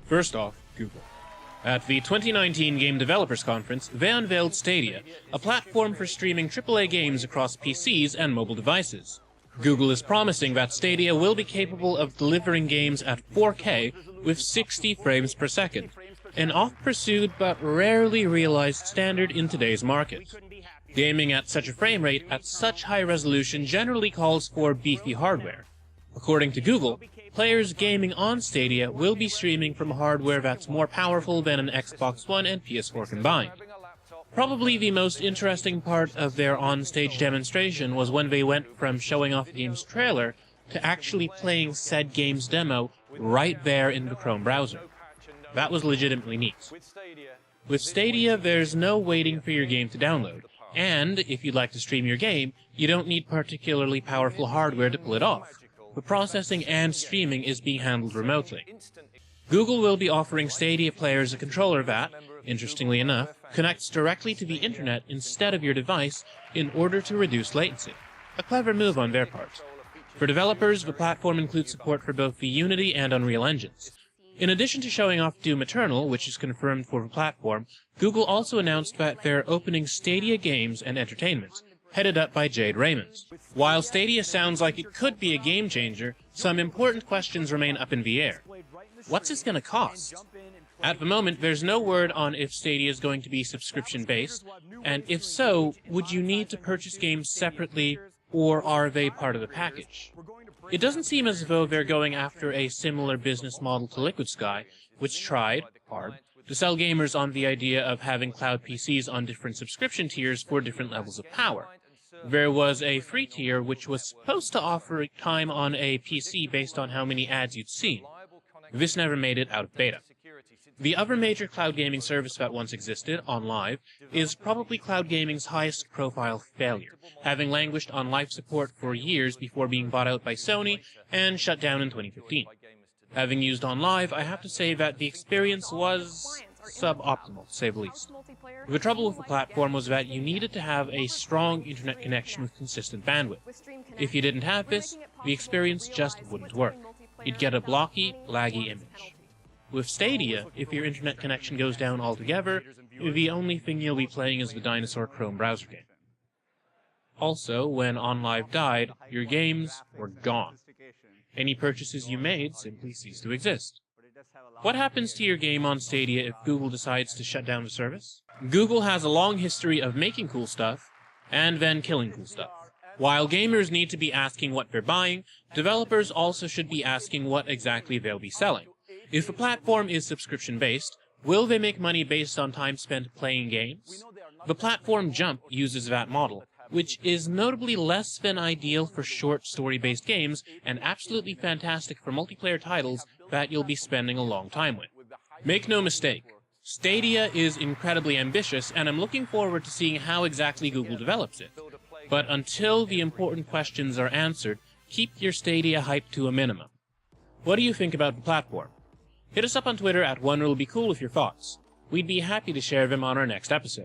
First off, Google. At the 2019 Game Developers Conference, they unveiled Stadia, a platform for streaming AAA games across PCs and mobile devices. Google is promising that Stadia will be capable of delivering games at 4K with 60 frames per second, an oft-pursued but rarely realized standard in today's market. Gaming at such a frame rate at such high resolution generally calls for beefy hardware. According to Google, players gaming on Stadia will be streaming from hardware that's more powerful than an Xbox One and PS4 combined. Probably the most interesting part of their on-stage demonstration was when they went from showing off the game's trailer to actually playing said game's demo right there in the Chrome browser. That was legitimately neat. With Stadia, there's no waiting for your game to download, and if you'd like to stream your game, you don't need particularly powerful hardware to pull it off. The processing and streaming is being handled remotely. Google will be offering Stadia players a controller that, interestingly enough, connects directly to the internet instead of your device in order to reduce latency. A clever move on their part. For developers, the platform includes support for both the Unity and Unreal engines. In addition to showing off Doom Eternal, which is confirmed for the platform, Google also announced that they're opening Stadia Games and Entertainment, headed up by Jade Raymond. While Stadia sounds like it could be a game changer, some important questions remain up in the air. What's this going to cost? At the moment, there's no word on if Stadia is going to be subscription-based, and if so, would you need to purchase games separately, or are they part of the package? It doesn't seem as though they're going after a similar business model to Liquid Sky, which tried, hard, to sell gamers on the idea of having cloud PCs on different subscription tiers for different levels of power. There was a free tier which was supposed to offer time on a PC based on how many ads you'd seen. This never made it out of beta. The other major cloud gaming service that once existed, OnLive, is probably cloud gaming's highest profile failure, having languished on life support for years before being bought out by Sony and shut down in 2015. Having used OnLive, I have to say that the experience was suboptimal, to say the least. The trouble with the platform was that you needed to have a strong internet connection with consistent bandwidth. If you didn't have this, the experience just wouldn't work. You'd get a blocky, laggy image. With Stadia, if your internet connection goes down altogether, the only thing you'll be playing is the Dinosaur Chrome browser game. Also, when OnLive died, your games were gone. Any purchases you made simply ceased to exist. What happens to your game on Stadia if Google decides to shut down the service? Google has a long history of making cool stuff, and then killing cool stuff. While gamers need to be asking what they're buying, developers also should be asking what exactly they'll be selling. If the platform is subscription-based, will they make money based on time spent playing games? The platform Jump uses that model, which is notably less than ideal for short story-based games and absolutely fantastic for multiplayer titles that you'll be spending a long time with. Make no mistake, Stadia is incredibly ambitious, and I'm looking forward to seeing how exactly Google develops it. But until the important questions are answered, keep your Stadia hype to a minimum. What do you think about the platform? Hit us up on Twitter at OneRuleBeCool with your thoughts. We'd be happy to share them on our next episode.